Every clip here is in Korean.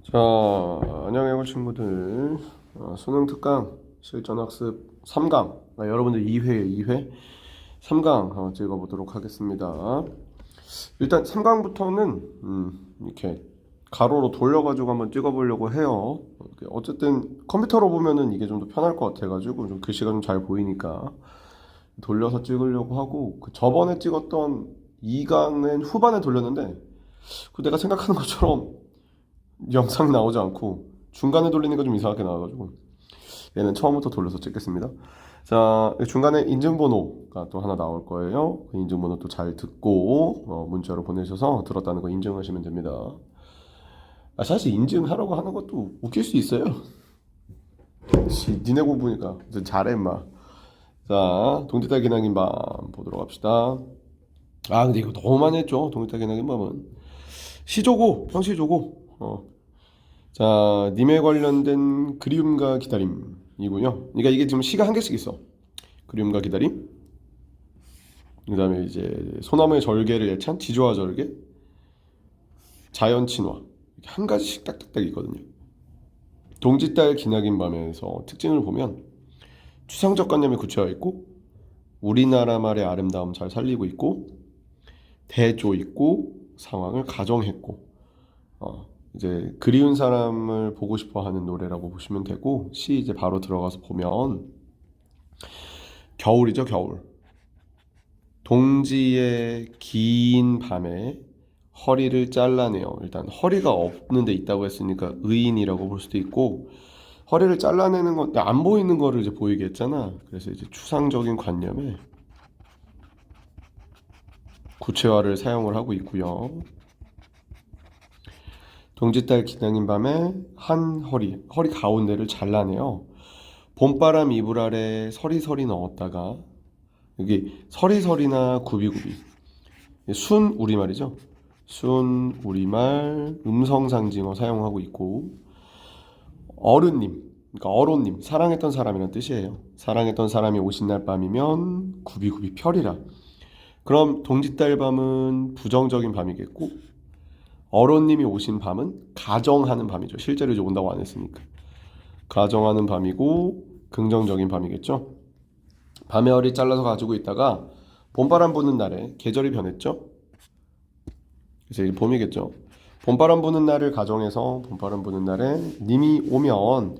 자, 안녕해요 친구들. 수능 특강 실전학습 3강. 여러분들 2회에 2회 3강 찍어보도록 하겠습니다. 일단 3강부터는 이렇게 가로로 돌려가지고 한번 찍어보려고 해요. 어쨌든 컴퓨터로 보면은 이게 좀 더 편할 것 같아가지고 좀 글씨가 좀 잘 보이니까 돌려서 찍으려고 하고, 그 저번에 찍었던 2강은 후반에 돌렸는데 그 내가 생각하는 것처럼 영상이 나오지 않고 중간에 돌리니까 좀 이상하게 나와가지고 얘는 처음부터 돌려서 찍겠습니다. 자, 중간에 인증번호가 또 하나 나올 거예요. 그 인증번호 또 잘 듣고 문자로 보내셔서 들었다는 거 인증하시면 됩니다. 사실 인증하라고 하는 것도 웃길 수 있어요. 니네 공부니까 잘해 임마. 자, 동지달 기나긴 밤 보도록 합시다. 근데 이거 너무 많이 했죠. 동지달 기나긴 밤은 시조고 형시조고. 자, 님에 관련된 그리움과 기다림이고요. 그러니까 이게 지금 시가 한 개씩 있어. 그리움과 기다림. 그다음에 이제 소나무의 절개를 예찬 지조와 절개, 자연 친화. 이렇게 한 가지씩 딱딱딱 있거든요. 동짓달 기나긴 밤에서 특징을 보면 추상적 관념이 구체화 있고, 우리나라 말의 아름다움 잘 살리고 있고, 대조 있고, 상황을 가정했고, 이제 그리운 사람을 보고 싶어 하는 노래라고 보시면 되고, 시 이제 바로 들어가서 보면 겨울이죠, 겨울. 동지의 긴 밤에 허리를 잘라내요. 일단 허리가 없는 데 있다고 했으니까 의인이라고 볼 수도 있고, 허리를 잘라내는 건 안 보이는 거를 이제 보이게 했잖아. 그래서 이제 추상적인 관념에 구체화를 사용을 하고 있고요. 동짓달 기나긴 밤에 한 허리 가운데를 잘라내요. 봄바람 이불 아래 서리서리 넣었다가, 여기 서리서리나 구비구비, 순 우리말이죠. 순 우리말 음성 상징어 사용하고 있고, 어른님, 그러니까 어론님, 사랑했던 사람이란 뜻이에요. 사랑했던 사람이 오신 날 밤이면 구비구비 펴리라. 그럼 동짓달 밤은 부정적인 밤이겠고, 어론님이 오신 밤은 가정하는 밤이죠. 실제로 이제 온다고 안 했으니까 가정하는 밤이고 긍정적인 밤이겠죠. 밤에 허리 잘라서 가지고 있다가 봄바람 부는 날에 계절이 변했죠. 그래서 이제 봄이겠죠. 봄바람 부는 날을 가정해서 봄바람 부는 날에 님이 오면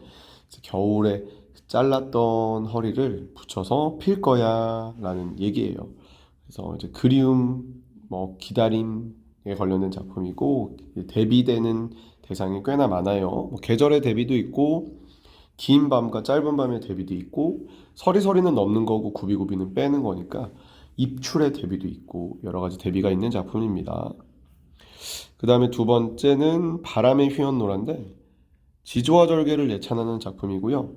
겨울에 잘랐던 허리를 붙여서 필 거야 라는 얘기예요. 그래서 이제 그리움, 기다림에 관련된 작품이고, 대비되는 대상이 꽤나 많아요. 계절의 대비도 있고, 긴 밤과 짧은 밤의 대비도 있고, 서리서리는 넘는 거고 구비구비는 빼는 거니까 입출의 대비도 있고, 여러 가지 대비가 있는 작품입니다. 그 다음에 두 번째는 바람에 휘었노란데, 지조와 절개를 예찬하는 작품이고요.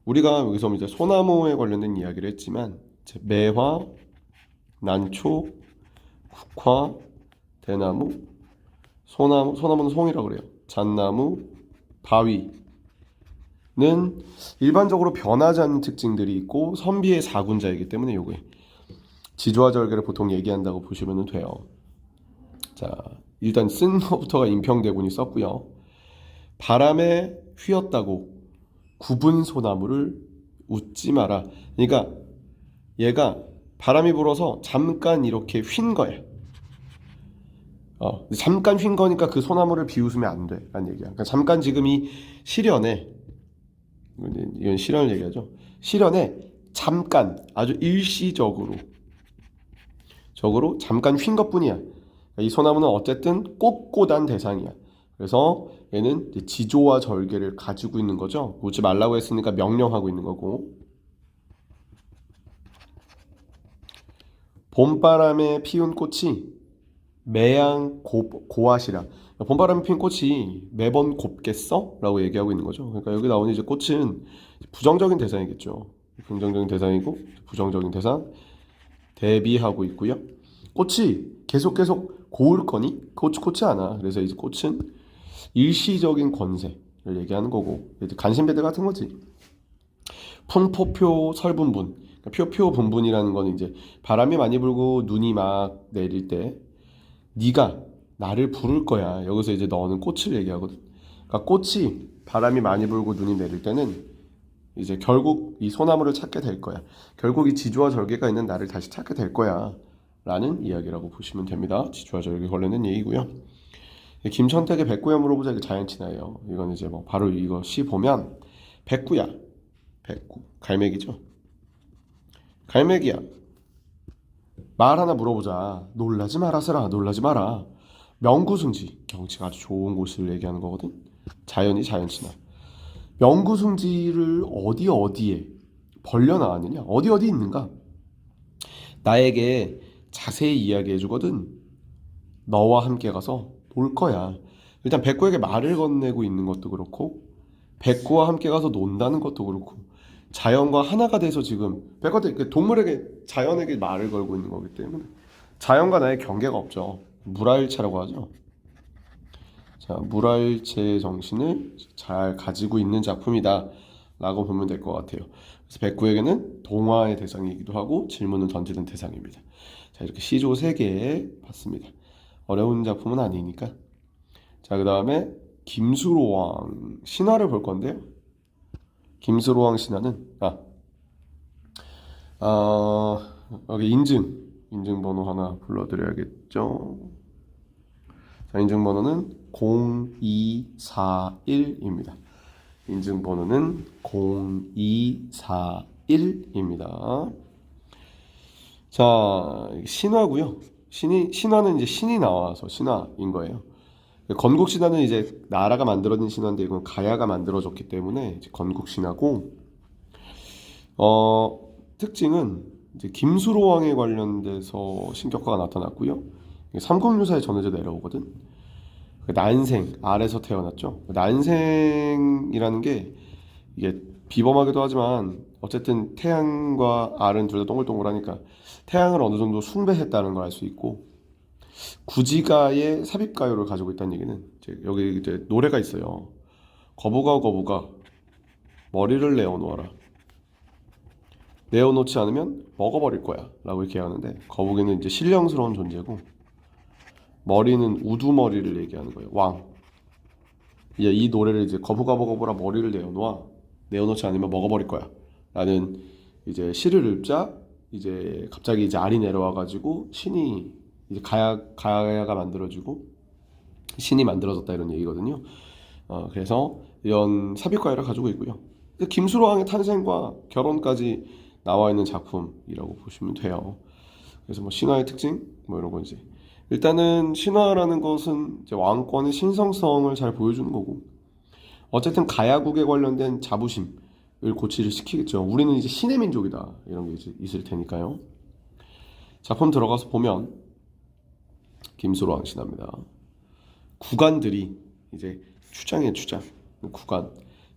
우리가 여기서 이제 소나무에 관련된 이야기를 했지만, 매화, 난초, 국화, 대나무, 소나무는 송이라고 그래요. 잣나무, 바위는 일반적으로 변하지 않는 특징들이 있고 선비의 사군자이기 때문에 요게 지조와 절개를 보통 얘기한다고 보시면 돼요. 자, 일단 쓴 것부터가 인평대군이 썼고요. 바람에 휘었다고 굽은 소나무를 웃지 마라. 그러니까 얘가 바람이 불어서 잠깐 이렇게 휜 거야. 잠깐 휜 거니까 그 소나무를 비웃으면 안 돼 라는 얘기야. 그러니까 잠깐 지금 이 시련에, 이건 시련을 얘기하죠. 시련에 잠깐 아주 일시적으로 잠깐 휜 것뿐이야. 이 소나무는 어쨌든 꼿꼿한 대상이야. 그래서 얘는 지조와 절개를 가지고 있는 거죠. 웃지 말라고 했으니까 명령하고 있는 거고. 봄바람에 피운 꽃이 매양 고앗이라. 봄바람에 핀 꽃이 매번 곱겠어? 라고 얘기하고 있는 거죠. 그러니까 여기 나오는 이제 꽃은 부정적인 대상이겠죠. 긍정적인 대상이고 부정적인 대상 대비하고 있고요. 꽃이 계속 고울 거니? 꽃이 않아. 그래서 이제 꽃은 일시적인 권세를 얘기하는 거고, 이제 간신배들 같은 거지. 풍포표 설분분. 그러니까 표표 분분이라는 거는 이제 바람이 많이 불고 눈이 막 내릴 때 네가 나를 부를 거야. 여기서 이제 너는 꽃을 얘기하거든. 그러니까 꽃이 바람이 많이 불고 눈이 내릴 때는 이제 결국 이 소나무를 찾게 될 거야. 결국 이 지주와 절개가 있는 나를 다시 찾게 될 거야. 라는 이야기라고 보시면 됩니다. 지주와 절개 관련된 얘기고요. 김천택의 백구야 물어보자 이게 자연친화예요. 이건 이제 뭐 바로 이거 시 보면 백구야. 백구. 갈매기죠. 갈매기야. 말 하나 물어보자. 놀라지 마라서라. 놀라지 마라. 명구승지. 경치가 아주 좋은 곳을 얘기하는 거거든. 자연이 자연친화. 명구승지를 어디에 벌려놔왔느냐? 어디 있는가? 나에게 자세히 이야기해 주거든. 너와 함께 가서 볼 거야. 일단 백구에게 말을 건네고 있는 것도 그렇고 백구와 함께 가서 논다는 것도 그렇고 자연과 하나가 돼서 지금 백구한테 동물에게 자연에게 말을 걸고 있는 거기 때문에 자연과 나의 경계가 없죠. 무라일체라고 하죠. 자, 무라일체의 정신을 잘 가지고 있는 작품이다 라고 보면 될 것 같아요. 그래서 백구에게는 동화의 대상이기도 하고 질문을 던지는 대상입니다. 자, 이렇게 시조 3개 봤습니다. 어려운 작품은 아니니까. 자, 그 다음에 김수로왕 신화를 볼 건데요. 김수로왕 신화는 여기 인증번호 하나 불러드려야겠죠. 자, 인증번호는 0241입니다. 인증번호는 0241입니다. 자, 신화고요. 신화는 이제 신이 나와서 신화인 거예요. 건국 신화는 이제 나라가 만들어진 신화인데 이건 가야가 만들어졌기 때문에 이제 건국 신화고, 특징은 이제 김수로 왕에 관련돼서 신격화가 나타났고요. 삼국유사에 전해져 내려오거든. 난생 알에서 태어났죠. 난생이라는 게 이게 비범하기도 하지만 어쨌든 태양과 알은 둘 다 동글동글하니까 태양을 어느 정도 숭배했다는 걸 알 수 있고, 구지가의 삽입가요를 가지고 있다는 얘기는 여기 이제 노래가 있어요. 거북아 머리를 내어놓아라. 내어놓지 않으면 먹어버릴 거야 라고 이렇게 하는데, 거북이는 이제 신령스러운 존재고 머리는 우두머리를 얘기하는 거예요. 왕. 이제 이 노래를 이제 거북아 머리를 내어놓지 않으면 먹어버릴 거야 라는 이제 시를 읊자 이제 갑자기 이제 알이 내려와가지고 신이 이제 가야가 만들어지고 신이 만들어졌다 이런 얘기거든요. 그래서 이런 삽입가요를 가지고 있고요. 김수로왕의 탄생과 결혼까지 나와 있는 작품이라고 보시면 돼요. 그래서 뭐 신화의 특징 뭐 이런 거 이제 일단은 신화라는 것은 이제 왕권의 신성성을 잘 보여주는 거고, 어쨌든 가야국에 관련된 자부심을 고취를 시키겠죠. 우리는 이제 신의 민족이다 이런 게 이제 있을 테니까요. 작품 들어가서 보면 김수로왕 신화입니다. 구관들이 이제 추장이에요. 추장.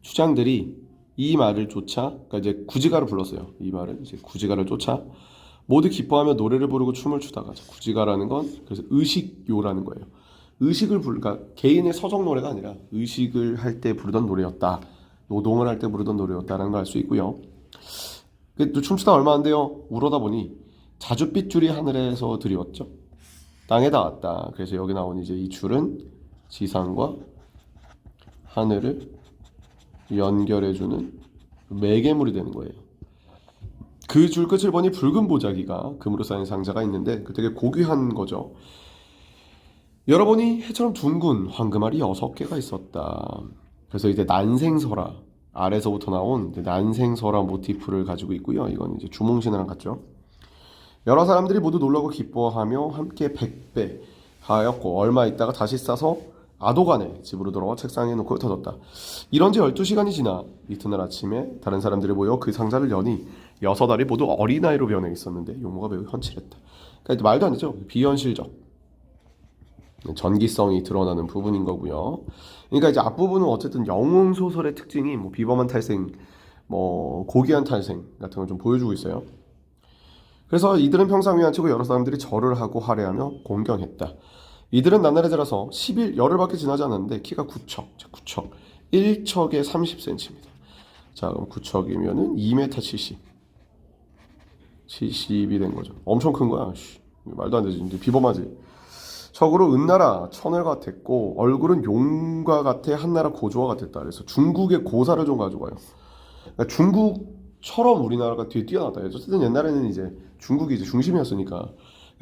추장들이 이 말을 쫓아, 그러니까 이제 구지가를 불렀어요. 이 말을 이제 구지가를 쫓아 모두 기뻐하며 노래를 부르고 춤을 추다가, 구지가라는 건 그래서 의식요라는 거예요. 그러니까 개인의 서정 노래가 아니라 의식을 할 때 부르던 노래였다. 노동을 할 때 부르던 노래였다라는 걸 알 수 있고요. 또 춤추다 얼마 안 돼요. 울어다 보니 자줏빛줄이 하늘에서 드리웠죠. 땅에 닿았다. 그래서 여기 나온 이제 이 줄은 지상과 하늘을 연결해주는 매개물이 되는 거예요. 그 줄 끝을 보니 붉은 보자기가 금으로 쌓인 상자가 있는데 그 되게 고귀한 거죠. 열어보니 해처럼 둥근 황금알이 6개가 있었다. 그래서 이제 난생설화 아래서부터 나온 난생설화 모티프를 가지고 있고요. 이건 이제 주몽신화랑 같죠. 여러 사람들이 모두 놀라고 기뻐하며 함께 백배하였고 얼마 있다가 다시 싸서 아도간에 집으로 돌아와 책상에 놓고 흩어졌다. 이런 지 12시간이 지나 이튿날 아침에 다른 사람들이 모여 그 상자를 여니 6알이 모두 어린아이로 변해 있었는데 용모가 매우 현칠했다. 그러니까 말도 안 되죠. 비현실적 전기성이 드러나는 부분인 거고요. 그러니까 이제 앞부분은 어쨌든 영웅 소설의 특징이 뭐 비범한 탈생, 뭐 고귀한 탈생 같은 걸 좀 보여주고 있어요. 그래서 이들은 평상 위안치고 여러 사람들이 절을 하고 할애하며 공경했다. 이들은 나날이 자라서 10일 열흘밖에 지나지 않았는데 키가 9척, 1척에 30cm입니다. 자, 그럼 9척이면은 2m 70이 된 거죠. 엄청 큰 거야. 말도 안 되지. 이제 비범하지. 적으로 은나라 천을과 같았고 얼굴은 용과 같아 한나라 고조와 같았다. 그래서 중국의 고사를 좀 가져가요. 그러니까 중국처럼 우리나라가 뒤에 뛰어났다. 어쨌든 옛날에는 이제 중국이 이제 중심이었으니까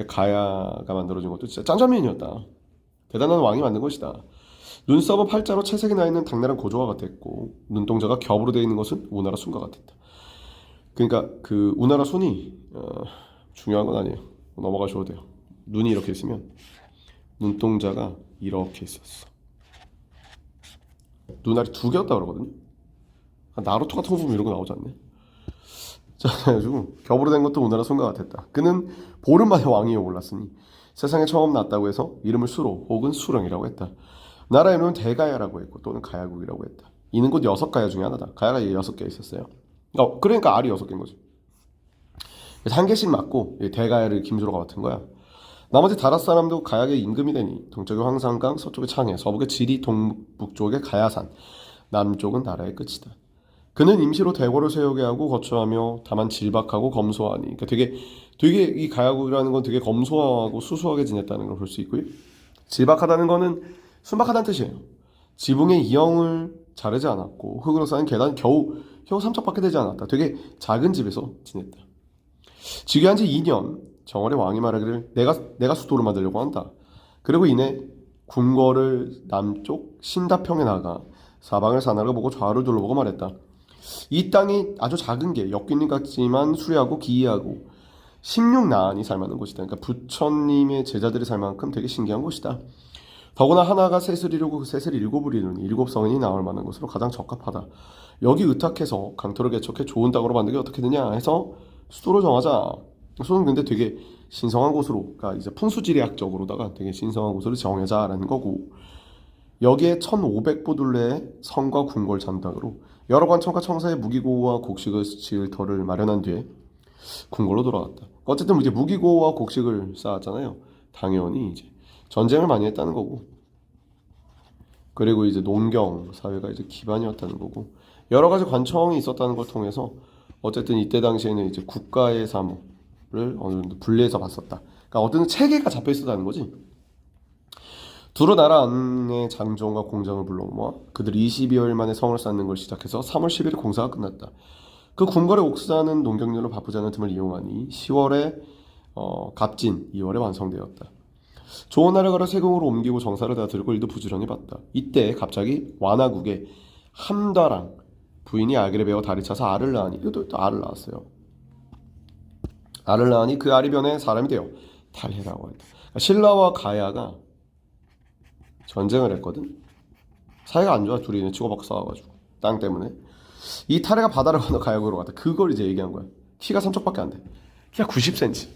가야가 만들어진 것도 진짜 짱짱맨이었다. 대단한 왕이 만든 것이다. 눈썹은 팔자로 채색이 나 있는 당나라 고조와 같았고 눈동자가 겹으로 되어 있는 것은 우나라 순과 같았다. 그러니까 그 우나라 순이 중요한 건 아니에요. 넘어가셔도 돼요. 눈이 이렇게 있으면 눈동자가 이렇게 있었어. 눈알이 두 개였다 그러거든요. 나루토 같은 거 보면 이런 거 나오지 않네. 자, 그래가지고 겹으로 된 것도 우나라 순과 같았다. 그는 보름 만에 왕위에 올랐으니 세상에 처음 났다고 해서 이름을 수로 혹은 수령이라고 했다. 나라 이름은 대가야라고 했고 또는 가야국이라고 했다. 이는 곧 6가야 중에 하나다. 가야가 6개 있었어요. 그러니까 알이 6개인 거지. 그래서 한 개씩 맞고 대가야를 김주로가 맡은 거야. 나머지 다섯 사람도 가야의 임금이 되니 동쪽의 황산강, 서쪽의 창해, 서북의 지리, 동북쪽의 가야산, 남쪽은 나라의 끝이다. 그는 임시로 대궐을 세우게 하고 거처하며 다만 질박하고 검소하니 그러니까 되게 이 가야국이라는 건 되게 검소하고 수수하게 지냈다는 걸 볼 수 있고요. 질박하다는 거는 순박하다는 뜻이에요. 지붕의 이형을 자르지 않았고 흙으로 쌓인 계단 겨우 3척밖에 되지 않았다. 되게 작은 집에서 지냈다. 즉위한 지 2년 정월에 왕이 말하기를 내가 수도를 만들려고 한다. 그리고 이내 궁궐을 남쪽 신다평에 나가 사방을 사나르고 보고 좌우를 둘러보고 말했다. 이 땅이 아주 작은 게 역균님 같지만 수려하고 기이하고 16나안이 살만한 곳이다. 그러니까 부처님의 제자들이 살 만큼 되게 신기한 곳이다. 더구나 하나가 셋을 이루고 그 셋을 일곱을 이루니 7성인이 나올 만한 곳으로 가장 적합하다. 여기 의탁해서 강토를 개척해 좋은 땅으로 만들기 어떻게 되냐 해서 수도를 정하자. 수도는 근데 되게 신성한 곳으로, 그러니까 이제 풍수지리학적으로다가 되게 신성한 곳으로 정하자라는 거고, 여기에 1500보둘레의 성과 궁궐 잠당으로 여러 관청과 청사의 무기고와 곡식을 지을 터를 마련한 뒤에 궁궐로 돌아갔다. 어쨌든 이제 무기고와 곡식을 쌓았잖아요. 당연히 이제 전쟁을 많이 했다는 거고, 그리고 이제 농경 사회가 이제 기반이었다는 거고, 여러 가지 관청이 있었다는 걸 통해서 어쨌든 이때 당시에는 이제 국가의 사무를 어느 정도 분리해서 봤었다. 그러니까 어떤 체계가 잡혀 있었다는 거지. 두루 나라 안에 장정과 공장을 불러모아 그들이 22일 만에 성을 쌓는 걸 시작해서 3월 10일에 공사가 끝났다. 그 궁궐의 옥사는 농경일로 바쁘지 않은 틈을 이용하니 10월에 갑진 2월에 완성되었다. 좋은 날을 가려 세궁으로 옮기고 정사를 다 들고 일도 부지런히 봤다. 이때 갑자기 완화국의 함다랑 부인이 아기를 베어 다리 차서 알을 낳으니 또 알을 낳았어요. 알을 낳으니 그 알이 변해 사람이 되어 탈해라고 했다. 신라와 가야가 전쟁을 했거든. 사이가 안 좋아. 둘이 치고받고 싸워가지고 땅 때문에. 이 탈해가 바다를 건너 가야국으로 갔다. 그걸 이제 얘기한 거야. 키가 3척밖에 안 돼. 키가 90cm.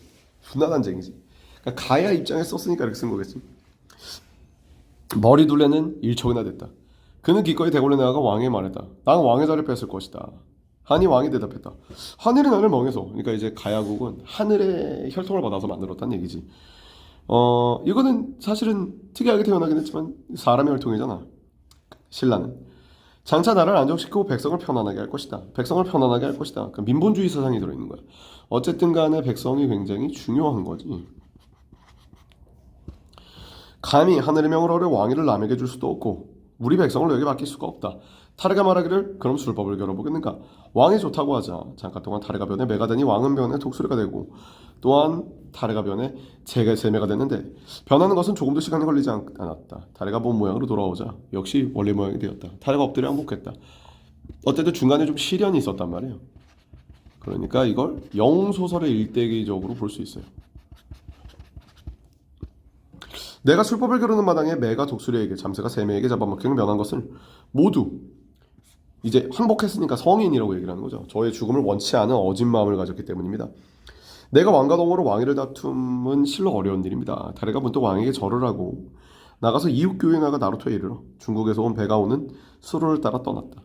존나 난쟁이지. 그러니까 가야 입장에 썼으니까 이렇게 쓴 거겠지. 머리 둘레는 1척이나 됐다. 그는 기꺼이 대궐에 나아가 왕에게 말했다. 나는 왕의 자리를 뺐을 것이다. 하니 왕이 대답했다. 하늘이 나를 멍해서. 그러니까 이제 가야국은 하늘의 혈통을 받아서 만들었다는 얘기지. 이거는 사실은 특이하게 태어나긴 했지만 사람의 혈통이잖아. 신라는 장차 나라를 안정시키고 백성을 편안하게 할 것이다. 백성을 편안하게 할 것이다. 그러니까 민본주의 사상이 들어있는 거야. 어쨌든 간에 백성이 굉장히 중요한 거지. 감히 하늘의 명을 어려 왕위를 남에게 줄 수도 없고 우리 백성을 너에게 맡길 수가 없다. 타르가 말하기를 그럼 술법을 겨뤄보겠는가. 왕이 좋다고 하자. 잠깐 동안 타르가 변해 매가 되니 왕은 변해 독수리가 되고 또한 타르가 변해 세매가 됐는데 변하는 것은 조금도 시간이 걸리지 않았다. 타르가 본 모양으로 돌아오자 역시 원래 모양이 되었다. 타르가 엎드려 항복했다. 어쨌든 중간에 좀 시련이 있었단 말이에요. 그러니까 이걸 영웅소설의 일대기적으로 볼 수 있어요. 내가 술법을 겨루는 마당에 매가 독수리에게 잠새가 세매에게 잡아먹히는 면한 것을 모두 이제 항복했으니까 성인이라고 얘기를 하는 거죠. 저의 죽음을 원치 않은 어진 마음을 가졌기 때문입니다. 내가 왕과 동으로 왕위를 다툼은 실로 어려운 일입니다. 다레가 문득 왕에게 절을 하고 나가서 이웃교인나가 나루토에 이르러 중국에서 온 배가 오는 수로를 따라 떠났다.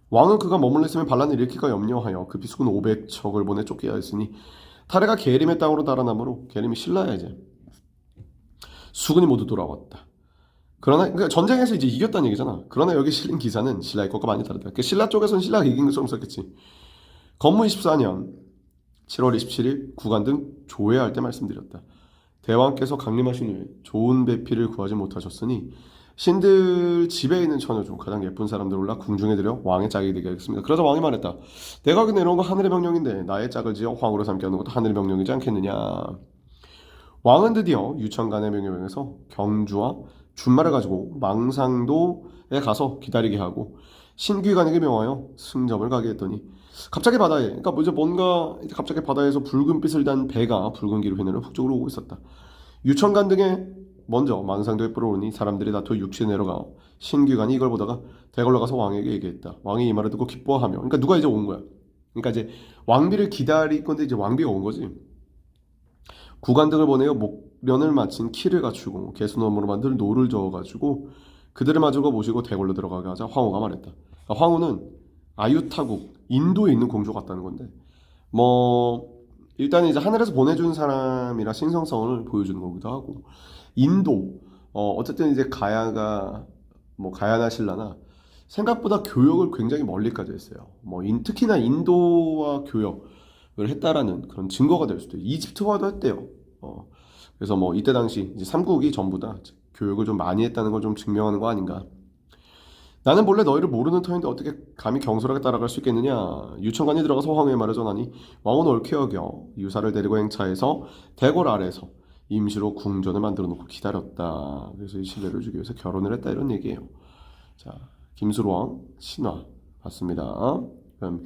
왕은 그가 머물러 있으면 반란을 일으키가 염려하여 급히 수군 500척을 보내 쫓게 하였으니 타레가 게림의 땅으로 달아나므로 게림이 신라야 이제 수군이 모두 돌아왔다. 그러나 그러니까 전쟁에서 이제 이겼다는 얘기잖아. 그러나 여기 실린 기사는 신라의 것과 많이 다르다. 그 신라 쪽에서는 신라가 이긴 것처럼 썼겠지. 건무 24년 7월 27일 구간 등 조회할 때 말씀드렸다. 대왕께서 강림하신 후에 좋은 배필을 구하지 못하셨으니 신들 집에 있는 처녀 중 가장 예쁜 사람들 올라 궁중에 들여 왕의 짝이 되게 하겠습니다. 그러자 왕이 말했다. 내가 하게 내놓은 건 하늘의 명령인데 나의 짝을 지어 황후로 삼게 하는 것도 하늘의 명령이지 않겠느냐. 왕은 드디어 유천간의 명령에서 경주와 준말을 가지고 망상도에 가서 기다리게 하고 신귀관에게 명하여 승점을 가게 했더니 갑자기 바다에 그러니까 뭐 이제 뭔가 이제 갑자기 바다에서 붉은 빛을 단 배가 붉은 길을 휘날려 북쪽으로 오고 있었다. 유천간 등에 먼저 망상도에 불어오니 사람들이 다투어 육지에 내려가 신귀관이 이걸 보다가 대궐로 가서 왕에게 얘기했다. 왕이 이 말을 듣고 기뻐하며 그러니까 누가 이제 온 거야. 그러니까 이제 왕비를 기다릴 건데 이제 왕비가 온 거지. 구간 등을 보내어 목련을 마친 키를 갖추고 개수나무로 만든 노를 저어가지고 그들을 마주고 모시고 대궐로 들어가게 하자 황후가 말했다. 그러니까 황후는 아유타국 인도에 있는 공주 같다는 건데 뭐 일단 이제 하늘에서 보내준 사람이라 신성성을 보여주는 거기도 하고 인도 어쨌든 이제 가야가 뭐 가야나 신라나 생각보다 교역을 굉장히 멀리까지 했어요. 뭐 특히나 인도와 교역을 했다라는 그런 증거가 될 수도 있어요. 이집트와도 했대요. 그래서 뭐 이때 당시 이제 삼국이 전부 다 교육을 좀 많이 했다는 걸 좀 증명하는 거 아닌가. 나는 본래 너희를 모르는 터인데 어떻게 감히 경솔하게 따라갈 수 있겠느냐. 유천관이 들어가서 황후의 말을 전하니 왕은 옳게 여겨 유사를 데리고 행차해서 대궐 아래서 임시로 궁전을 만들어 놓고 기다렸다. 그래서 이 신뢰를 주기 위해서 결혼을 했다 이런 얘기예요. 자, 김수로왕 신화 봤습니다. 그럼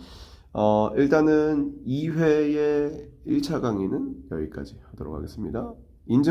일단은 2회의 1차 강의는 여기까지 하도록 하겠습니다.